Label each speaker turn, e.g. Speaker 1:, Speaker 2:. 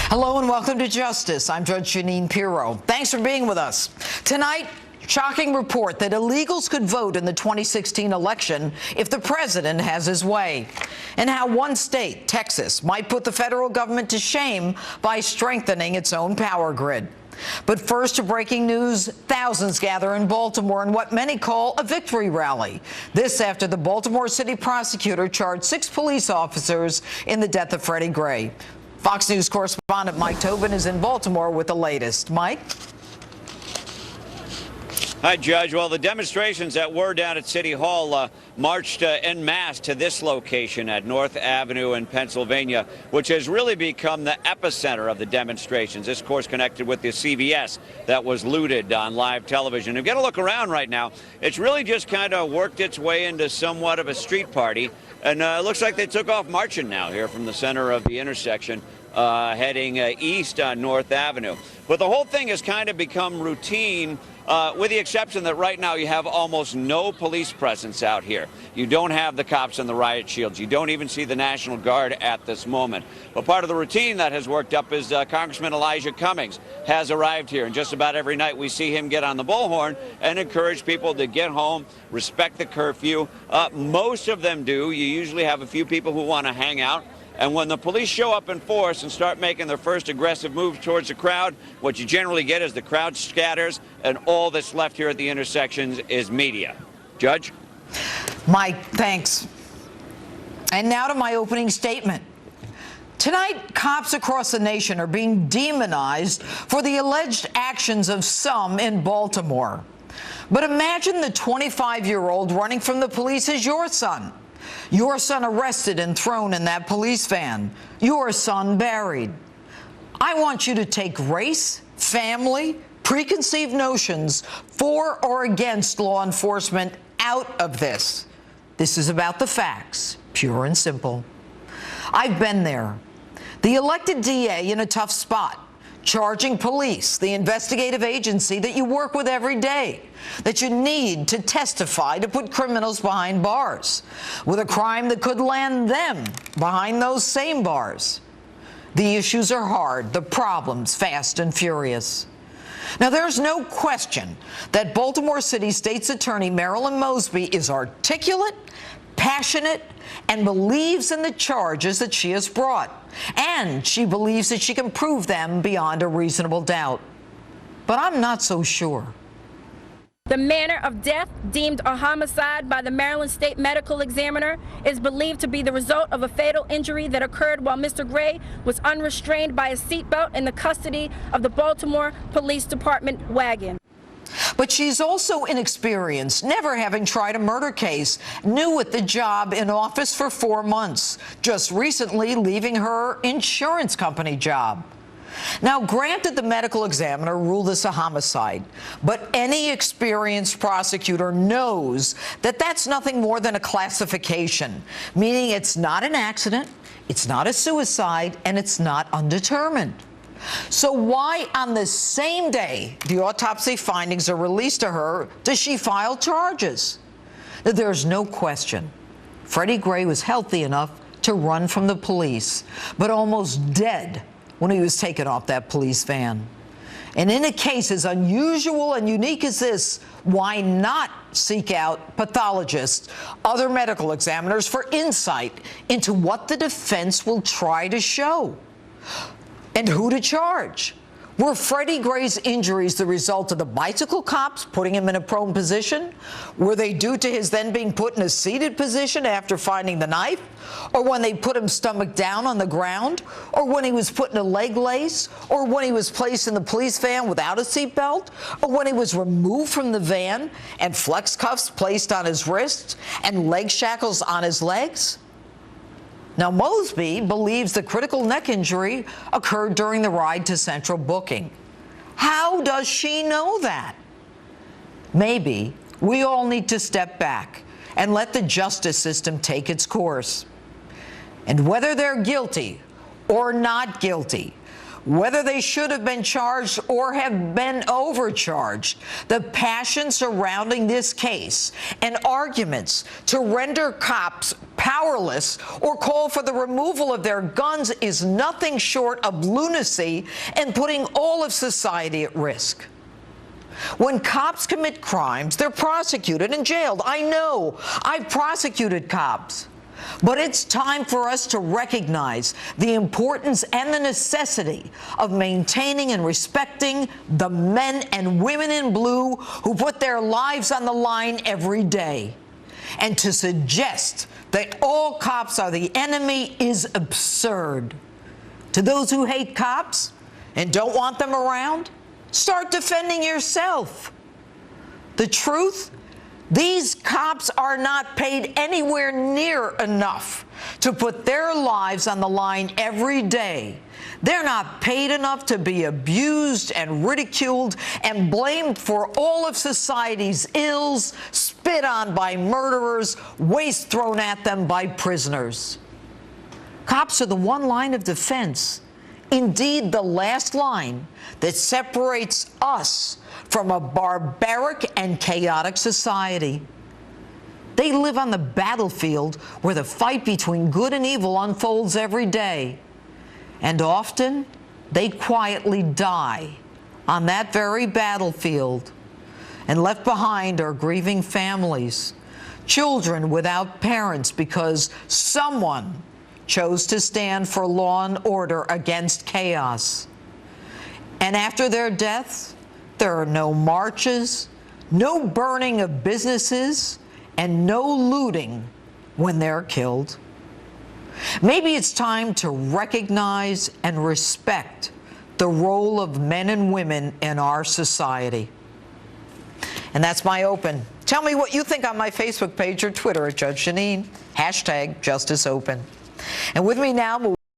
Speaker 1: Hello and welcome to Justice. I'm Judge Jeanine Pirro. Thanks for being with us. Tonight, shocking report that illegals could vote in the 2016 election if the president has his way, and how one state, Texas, might put the federal government to shame by strengthening its own power grid. But first to breaking news, thousands gather in Baltimore in what many call a victory rally. This after the Baltimore City prosecutor charged 6 police officers in the death of Freddie Gray. Fox News correspondent Mike Tobin is in Baltimore with the latest. Mike?
Speaker 2: Hi, Judge. Well, the demonstrations that were down at City Hall marched en masse to this location at North Avenue in Pennsylvania, which has really become the epicenter of the demonstrations. This, of course, connected with the CVS that was looted on live television. If you get a look around right now, it's really just kind of worked its way into somewhat of a street party. And it looks like they took off marching now here from the center of the intersection, heading east on North Avenue. But the whole thing has kind of become routine, with the exception that right now you have almost no police presence out here. You don't have the cops and the riot shields. You don't even see the National Guard at this moment. But part of the routine that has worked up is Congressman Elijah Cummings has arrived here. And just about every night we see him get on the bullhorn and encourage people to get home, respect the curfew. Most of them do. You usually have a few people who want to hang out. And when the police show up in force and start making their first aggressive move towards the crowd, what you generally get is the crowd scatters, and all that's left here at the intersections is media. Judge?
Speaker 1: Mike, thanks. And now to my opening statement. Tonight, cops across the nation are being demonized for the alleged actions of some in Baltimore. But imagine the 25-year-old running from the police is your son. Your son arrested and thrown in that police van. Your son buried. I want you to take race, family, preconceived notions for or against law enforcement out of this. This is about the facts, pure and simple. I've been there. The elected DA in a tough spot, charging police, the investigative agency that you work with every day, that you need to testify to put criminals behind bars, with a crime that could land them behind those same bars. The issues are hard, the problems fast and furious. Now, there's no question that Baltimore City State's Attorney Marilyn Mosby is articulate, passionate, and believes in the charges that she has brought. And she believes that she can prove them beyond a reasonable doubt. But I'm not so sure.
Speaker 3: The manner of death, deemed a homicide by the Maryland State Medical Examiner, is believed to be the result of a fatal injury that occurred while Mr. Gray was unrestrained by a seatbelt in the custody of the Baltimore Police Department wagon.
Speaker 1: But she's also inexperienced, never having tried a murder case, new at the job in office for 4 months, just recently leaving her insurance company job. Now, granted, the medical examiner ruled this a homicide, but any experienced prosecutor knows that that's nothing more than a classification, meaning it's not an accident, it's not a suicide, and it's not undetermined. So why, on the same day the autopsy findings are released to her, does she file charges? There's no question. Freddie Gray was healthy enough to run from the police, but almost dead when he was taken off that police van. And in a case as unusual and unique as this, why not seek out pathologists, other medical examiners for insight into what the defense will try to show? And who to charge? Were Freddie Gray's injuries the result of the bicycle cops putting him in a prone position? Were they due to his then being put in a seated position after finding the knife? Or when they put him stomach down on the ground? Or when he was put in a leg lace? Or when he was placed in the police van without a seatbelt? Or when he was removed from the van and flex cuffs placed on his wrists and leg shackles on his legs? Now, Mosby believes the critical neck injury occurred during the ride to Central Booking. How does she know that? Maybe we all need to step back and let the justice system take its course. And whether they're guilty or not guilty, whether they should have been charged or have been overcharged. The passion surrounding this case and arguments to render cops powerless or call for the removal of their guns is nothing short of lunacy and putting all of society at risk. When cops commit crimes, they're prosecuted and jailed. I know. I've prosecuted cops. But it's time for us to recognize the importance and the necessity of maintaining and respecting the men and women in blue who put their lives on the line every day. And to suggest that all cops are the enemy is absurd. To those who hate cops and don't want them around, start defending yourself. The truth? These cops are not paid anywhere near enough to put their lives on the line every day. They're not paid enough to be abused and ridiculed and blamed for all of society's ills, spit on by murderers, waste thrown at them by prisoners. Cops are the one line of defense, indeed the last line that separates us from a barbaric and chaotic society. They live on the battlefield where the fight between good and evil unfolds every day. And often, they quietly die on that very battlefield. And left behind are grieving families, children without parents because someone chose to stand for law and order against chaos. And after their deaths, there are no marches, no burning of businesses, and no looting when they're killed. Maybe it's time to recognize and respect the role of men and women in our society. And that's my open. Tell me what you think on my Facebook page or Twitter at Judge Jeanine, #JusticeOpen. And with me now,